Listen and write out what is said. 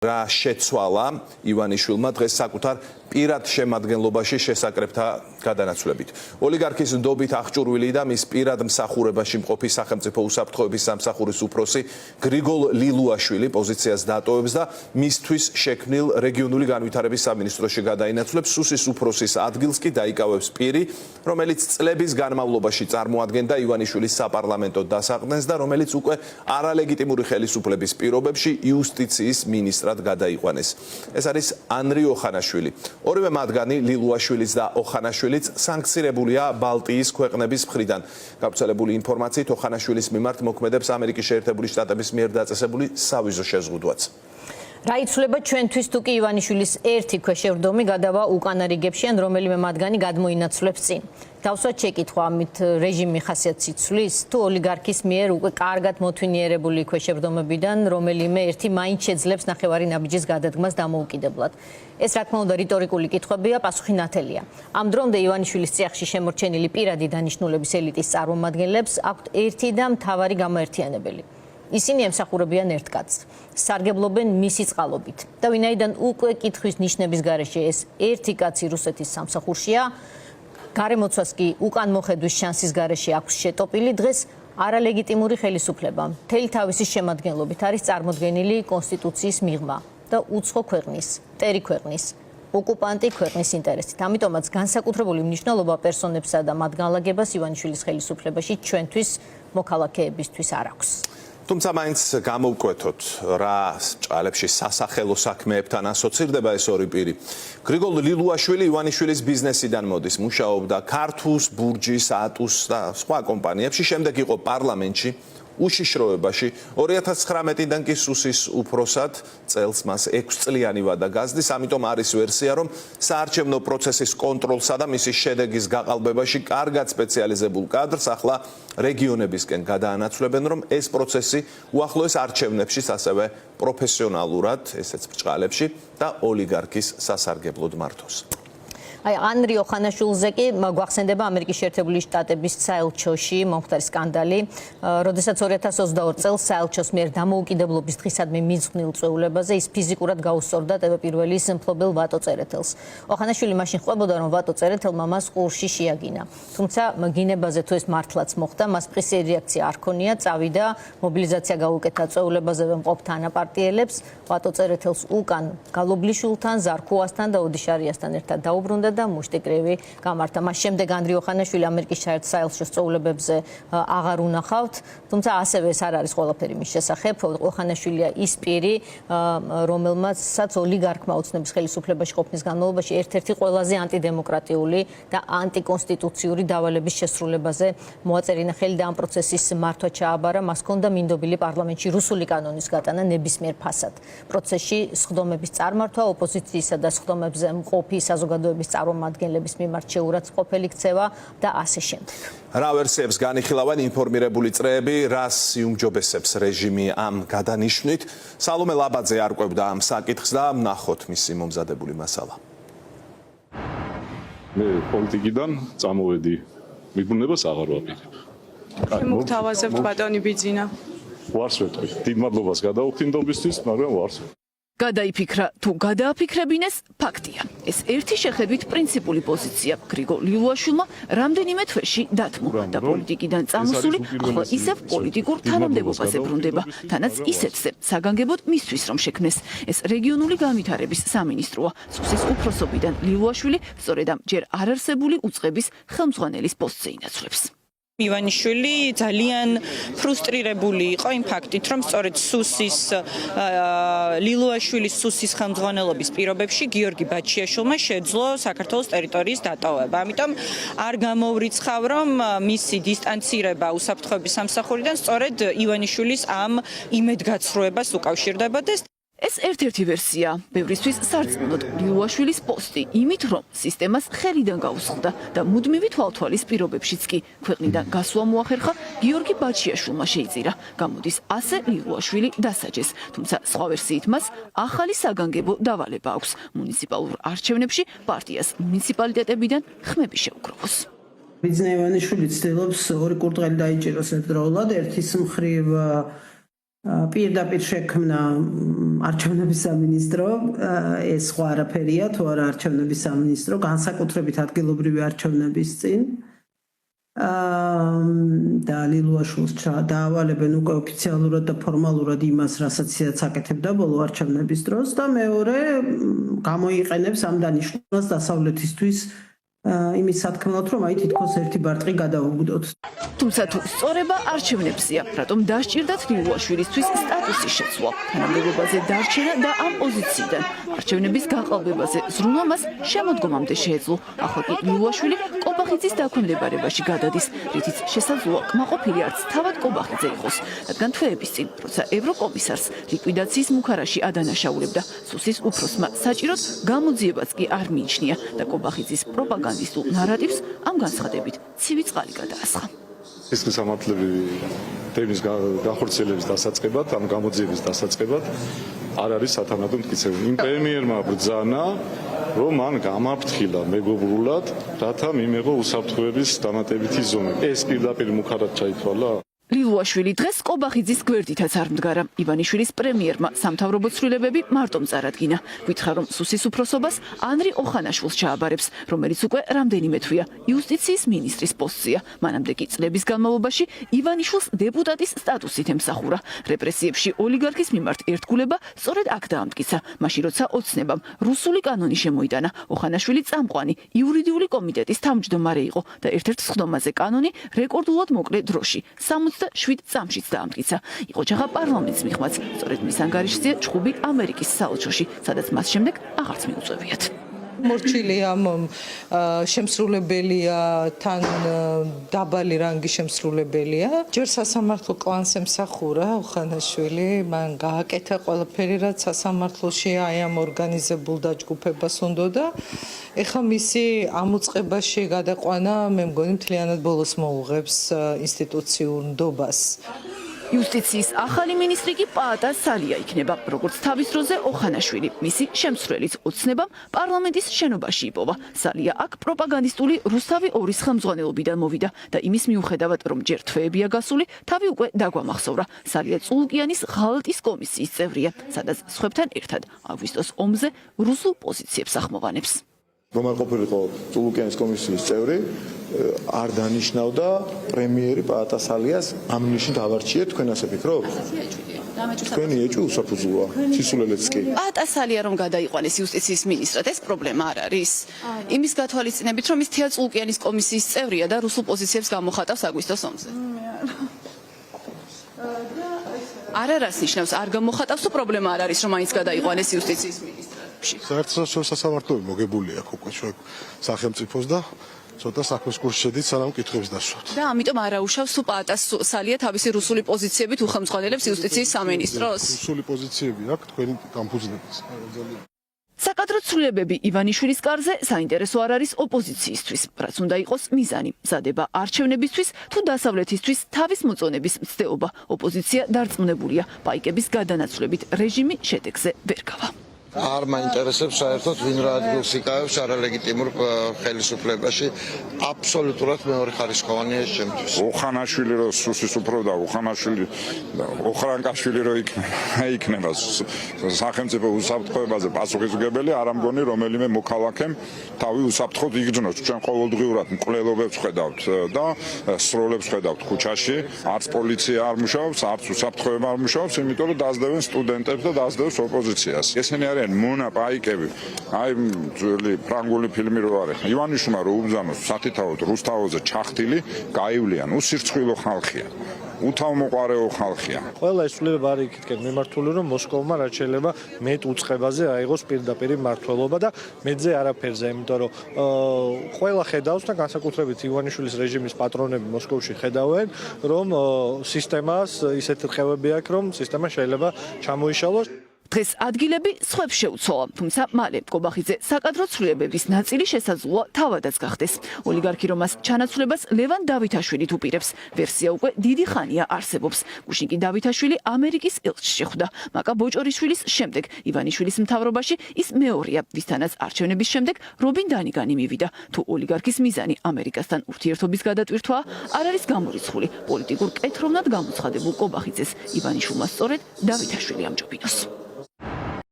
რა შეცვალა ივანიშვილმა დღეს საკუთარ პირად შემადგენლობაში შესაკრებთა გადანაცვლებით. ოლიგარქის ნდობით აღჭურვილი და მის პირად მსახურებაში მყოფი სახელმწიფო უსაფრთხოების სამსახურის უფროსი გრიგოლ ლილუაშვილი პოზიციას დატოვებს და მისთვის შექმნილ რეგიონული განვითარების სამინისტროში გადაინაცვლებს. სუსის უფროსის ადგილს კი დაიკავებს პირი, რომელიც წლების განმავლობაში წარმოადგენდა ივანიშვილის საპარლამენტო დასაყრდენს და რომელიც უკვე არალეგიტიმური ხელისუფლების პირობებში იუსტიციის მინისტრად გადაიყვანეს. ეს არის ანრი ოხანაშვილი. ორივე მათგანი ლილუაშვილიც და ოხანაშვილიც სანქცირებულია ბალტიის ქვეყნების მხრიდან. გავრცელებული ინფორმაციით ოხანაშვილის მიმართ მოქმედებს ამერიკის შეერთებული შტატების მიერ დაწესებული სავიზო შეზღუდვაც. რა იცვლება ჩვენთვის თუ კი ივანიშვილის ერთი ქვეშევრდომი გადავა უკანა რიგებში ან რომელიმე მათგანი გადმოინაცვლებს წინ. დავსვათ შეკითხვა ამით რეჟიმი ხასიათს იცვლის თუ ოლიგარქის მიერ უკვე კარგად მოთვინიერებული ქვეშევრდომებიდან რომელიმე ერთი მაინც შეძლებს ნახევარი ნაბიჯის გადადგმას დამოუკიდებლად. ეს რა თქმა უნდა რიტორიკული კითხვებია, პასუხი ნათელია. ამ დრომდე ივანიშვილის წიაღში შემორჩენილი პირადი დანიშნულების ელიტის წარმომადგენლებს აქვთ ერთი და მთავარი გამოერთიანებელი. ისინი ემსახურებიან ერთ კაცს, სარგებლობენ მისი წყალობით და ვინაიდან უკვე კითხვის ნიშნების გარეშე ეს ერთი კაცი რუსეთის სამსახურშია, გარემოცვას კი უკან მოხედვის შანსის გარეშე აქვს შეტოპილი, დღეს არალეგიტიმური ხელისუფლება მთელი თავისი შემადგენლობით არის წარმოდგენილი კონსტიტუციის მიღმა და უცხო ქვეყნის, მტერი ქვეყნის, ოკუპანტი ქვეყნის ინტერესით. ამიტომაც განსაკუთრებული მნიშვნელობა პერსონებსა და მათ განლაგებას ივანიშვილის ხელისუფლებაში ჩვენთვის მოქალაქეებისთვის არ აქვს. თუმცა მაინც გამოვკვეთოთ რა ჭალებში სასახელო საქმეებთან ასოცირდება ეს ორი პირი. გრიგოლ ლილუაშვილი ივანიშვილის ბიზნესიდან მოდის, მუშაობდა ქართუს, ბურჯის, ატუს და სხვა კომპანიებში, შემდეგ იყო პარლამენტში, უშიშროებაში. 2019-დან კი სუსის უფროსად წელს მას 6 წლიანი ვადა გასდის, ამიტომ არის ვერსია, რომ საარჩევნო პროცესის კონტროლსა და მისი შედეგის გაყალბებაში კარგად სპეციალიზებულ კადრს ახლა რეგიონებისკენ გადაანაცვლებენ, რომ ეს პროცესი უახლოეს არჩევნებშიც ასევე პროფესიონალურად, ესეც ბრჭყალებში და ოლიგარქის სასარგებლოდ მართოს. აი ანრი ოხანაშვილზე კი გვახსენდება ამერიკის შეერთებული შტატების საელჩოში მომხდარი სკანდალი, როდესაც 2022 წელს საელჩოს მიერ დამოუკიდებლობის დღისადმი მიძღვნილ წვეულებაზე ის ფიზიკურად გაუსწორდა ტევ-პირველის მფლობელ ვატო წერეთელს. ოხანაშვილი მაშინ ხვდებოდა, რომ ვატო წერეთელმა მას ყურში შეაგინა. თუმცა გინებაზე თუ ეს მართლაც მოხდა, მას პრესი რეაქცია არ ქონია, წავიდა, მობილიზაცია გაუკეთა წვეულებაზე მყოფ თანაპარტიელებს, ვატო წერეთელს უკან გალობლიშვილთან, ზარქუასთან და ოდიშარიასთან ერთად დაუბრუნდა და მუშტიკრევი გამართა. მას შემდეგ ანრი ოხანაშვილი ამერიკის საელჩოს წვეულებებზე აღარ უნახავთ, თუმცა ასევე ეს არ არის ყველაფერი მის შესახებ. ოხანაშვილია ის პირი, რომელმაცაც ოლიგარქმა ოცნების ხელისუფლებაში ყოფნის განმავლობაში ერთ-ერთი ყველაზე ანტიდემოკრატიული და ანტიკონსტიტუციური დავალების შესრულებაზე მოაწერინა ხელი და ამ პროცესის მართვა ჩააბარა. მას ჰქონდა მინდობილი პარლამენტში რუსული კანონის გატანა ნებისმიერ ფასად. პროცესში სხდომების წარმართვა, ოპოზიციისა და სხდომებზე მყოფი საზოგადოების წარმომადგენლების მიმართ შეურაცხყოფელი ქცევა და ასე შემდეგ. რა ვერსიებს განიხილავენ ინფორმირებული წრეები, რას იუმჯობესებს რეჟიმი ამ გადანიშნვით? სალომე ლაბაძე არკვევდა ამ საკითხს და ვნახოთ მისი მომზადებული მასალა. მე პოლიტიკიდან წამოვედი, მიბრუნებას აღარ ვაპირებ. შემოგთავაზებთ ბატონი ბიძინა. ვარს ვეტყვი. დიდ მადლობას გადაუხტინდობისთვის, მაგრამ ვარს ვეტყვი. გადაიფიქრა თუ გადააფიქრებინეს ფაქტია. ეს ერთი შეხედვით პრინციპული პოზიცია გრიგოლ ლილუაშვილმა რამდენიმე თვეში დათმო და პოლიტიკიდან წამოსული ახლა ისევ პოლიტიკურ თანამდებობაზე ბრუნდება, თანაც ისეთზე საგანგებოდ მისთვის რომ შექმნეს. ეს რეგიონული განვითარების სამინისტროა. სუსის უფროსობიდან ლილუაშვილი სწორედ ამ ჯერ არარსებული უწყების ხელმძღვანელის პოსტზე ინაცვლებს. ივანიშვილი ძალიან ფრუსტრირებული იყო იმ ფაქტით, რომ სწორედ ლილუაშვილის სუსის ხელმძღვანელობის პირობებში გიორგი ბაჩიაშვილმა შეძლო საქართველოს ტერიტორიის დატოვება. ამიტომ არ გამოვრიცხავ, რომ მისი დისტანცირება უსაფრთხოების სამსახურიდან სწორედ ივანიშვილის ამ იმედგაცრუებას უკავშირდებოდა. ეს ერთ-ერთი ვერსია, ბევრისთვის სარწმუნოდ ლილუაშვილის პოსტი იმით, რომ სისტემას ხელიდან გაუსხლდა და მუდმივი თვალთვალის პირობებშიც კი ქვეყნიდან გასვლა მოახერხა გიორგი ბაჩიაშვილმა შეიწირა. გამოდის ასე ლილუაშვილი დასაჯეს, თუმცა სხვა ვერსიით მას ახალი საგანგებო დავალება აქვს მუნიციპალურ არჩევნებში პარტიას მუნიციპალიტეტებიდან ხმები შეუგროვოს. ბიძინა ივანიშვილი ცდილობს ორი კურდღელი დაიჭიროს ერთდროულად, ერთის მხრივ პირდაპირ შექმნა არჩევნების სამინისტრო, ეს სხვა არაფერია, თუ არა არჩევნების სამინისტრო, განსაკუთრებით ადგილობრივი არჩევნების წინ. და ლილუაშვილს დაავალებენ უკვე ოფიციალურად და ფორმალურად იმას, რასაც ისედაც აკეთებდა ბოლო არჩევნების დროს და მეორე გამოიყენებს ამ დანიშნულებას დასავლეთისთვის იმის სათქმელად, რომ აი თითქოს ერთი ბარტყი გადაუგდოთ. თუმცა თუ სწორება არჩევნებზია, რატომ დასჭირდათ ლილუაშვილისთვის სტატუსის შეცვლა, თანამდებობაზე დარჩენა და ამ პოზიციიდან არჩევნების გაყალბებაზე ზრუნვა მას შემოდგომამდე შეეძლო. ახლა კი ლილუაშვილი კობახიძის დაქვემდებარებაში გადადის, რითიც შესაძლოა კმაყოფილი არც თავად კობახიძე იყოს, რადგან თვეების წინ, როცა ევროკომისარს ლიკვიდაციის მუხარაში ადანაშაულებდა, სუსის უფროსმა საჭიროდ გამოძიებაც კი არ მიიჩნია და კობახიძის პროპაგანდისტულ ნარატივს ამ განცხადებით ცივი წყალი გადაასხა. ისკის სამართლები თემის განხორციელების დასაწყებად, ამ გამოძიების დასაწყებად არ არის სათანადო მტკიცებული. იმ პრემიერმა ბრძანა, რომ მან გამაფრთხილა მეგობრულად, რათა მიმეღო უსაფრთხოების დამატებითი ზომები. ეს პირდაპირ მუხარად ჩაითვალა. ლილუაშვილი დღეს კობახიძის გვერდითაც არ მდგარა. ივანიშვილის პრემიერმა სამთავრობო ცვლილებები მარტომ წარადგინა. გითხრა, რომ სუსის უფროსობას ანრი ოხანაშვილს ჩააბარებს, რომელიც უკვე რამდენიმე თვეა იუსტიციის მინისტრის პოსტზეა. მანამდე კი წლების განმავლობაში ივანიშვილს დეპუტატის სტატუსით ემსახურა. რეპრესიებში ოლიგარქის მიმართ ერთგულება სწორედ აქ დაამტკიცა. მაშინ როცა ოცნებამ რუსული კანონი შემოიტანა, ოხანაშვილი წამყვანი იურიდიული კომიტეტის თავმჯდომარე იყო და ერთ-ერთ სხდომაზე კანონი რეკორდულად მოკლე დროში 7 წამშიც დაამტკიცა. იყო ჯახა პარლამენტის მიღმაც, სწორედ მის ანგარიშზეა ჩხუბი ამერიკის საელჩოში, სადაც მას შემდეგ აღარც მიუწევიათ. მორჩილია, შემსრულებელია, თან დაბალი რანგის შემსრულებელია. ჯერ სასამართლო კლანს ემსახურა ოხანაშვილი, მან გააკეთა ყველაფერი, რაც სასამართლოში აი ამ ორგანიზებულ დაჯგუფებას უნდოდა. ეხლა მისი ამოწყებაში გადაყვანა, მე მგონი მთლიანად ბოლოს მოუღებს ინსტიტუციურ ნდობას. იუსტიციის ახალი მინისტრი კი პაატა სალია იქნება, როგორც თავის დროზე ოხანაშვილი, მისი შემსვლელიც ოცნებამ პარლამენტის შენობაში იპოვა. სალია აქ პროპაგანდისტული რუსთავი 2-ის ხელმძღვანელობიდან მოვიდა და იმის მიუხედავად, რომ ჯერ თვეებია გასული, თავი უკვე დაგვამახსოვრა. სალია წულუკიანის ღალატის კომისიის წევრია, სადაც სხვებთან ერთად აგვისტოს ომზე რუსულ პოზიციებს ახმოვანებს. რომ არ ყოფილიყო წულუკიანის კომისიის წევრი, არ დანიშნავდა პრემიერი პაატა სალიას ამ ნიშნით ავარჩიეთ, თქვენ ასე ფიქრობთ? თქვენი ეჭვი უსაფუძვლოა, სისულელეც კი. პაატა სალია რომ გადაიყვანეს იუსტიციის მინისტრად, ეს პრობლემა არ არის. იმის გათვალისწინებით, რომ ის თეა წულუკიანის კომისიის წევრია და რუსულ პოზიციებს გამოხატავს აგვისტოს ომზე. არას ნიშნავს, არ გამოხატავს თუ პრობლემა არ არის, რომ მაინც გადაიყვანეს იუსტიციის მინისტრად. საერთაშორისო სასამართლოები მოგებული აქვს უკვე სახელმწიფოს და ცოტა საქმის კურსში შედით, სანამ კითხვებს დასვათ. და ამიტომ არაუშავს თუ პაატა სალია თავისი რუსული პოზიციებით უხელმძღვანელებს იუსტიციის სამინისტროს. რუსული პოზიციები აქვს თქვენი გამფუძნების. საკადრო ცვლილებები ივანიშვილის კარზე საინტერესო არ არის ოპოზიციისთვის, რაც უნდა იყოს მიზანი. მზადება არჩევნებისთვის თუ დასავლეთისთვის თავის მოწონების მცდელობა. ოპოზიცია დარწმუნებულია, პაიკების გადანაცვლებით რეჟიმი შედეგზე ვერ გავა. არ მაინტერესებს საერთოდ ვინ რა ადგილს იკავებს არალეგიტიმურ ხელისუფლებაში. აბსოლუტურად მეორე ხარისხოვანია ეს ჩემთვის. ოხანაშვილი რო სუსის უფროსობა, ოხრანკაშვილი რო იქნება სახელმწიფო უსაფრთხოებაზე პასუხისმგებელი, არ ამგონი რომელიმე მოქალაქემ თავი უსაფრთხოდ იგრძნოს. ჩვენ ყოველდღიურად მკვლელობებს ხედავთ და სროლებს ხედავთ ქუჩაში, არც პოლიცია არ მუშაობს, არც უსაფრთხოება არ მუშაობს, იმიტომ რომ დაძდევენ სტუდენტებს და დაძდევს ოპოზიციას. ესენი არიან მონა პაიკები. აი ძველი ფრანგული ფილმი რო არის. ივანიშვილმა რო უბრძანოს სათითაოდ რუსთავოზე ჩახტილი, გაივლიან, უსირცხვილო ხალხია. უთავმოყარეო ხალხია. ყველა ეს ცვლილება არის იქითკენ მიმართული, რომ მოსკოვმა რაც შეიძლება მეტ უწყებაზე აიღოს პირდაპირი მმართველობა და მეტზე არაფერზე, იმიტომ რომ ყველა ხედავს და განსაკუთრებით ივანიშვილის რეჟიმის პატრონები მოსკოვში ხედავენ, რომ სისტემას ისეთ რხევები აქვს, რომ სისტემა შეიძლება ჩამოიშალოს. დღეს ადგილები სხვებს შეუცვალა, თუმცა მალე კობახიძე საკადრო ცვლილებების ნაწილი შესაძლოა თავადაც გახდეს. ოლიგარქი რომას ჩანაცვლებას ლევან დავითაშვილით უპირებს. ვერსია უკვე დიდი ხანია არსებობს. გუშინკი დავითაშვილი ამერიკის ელჩში ხვდა. მაკა ბოჭორიშვილის შემდეგ ივანიშვილის მთავრობაში ის მეორეა, ვისთანაც არჩევნების შემდეგ რობინ დანიგანი მივიდა. თუ ოლიგარქის მიზანი ამერიკასთან ურთიერთობის გადატვირთვაა, არ არის გამორიცხული პოლიტიკურ კეთროვნად გამოცხადებულ კობახიძეს ივანიშვილმა სწორედ დავითაშვილი ამჯობინოს.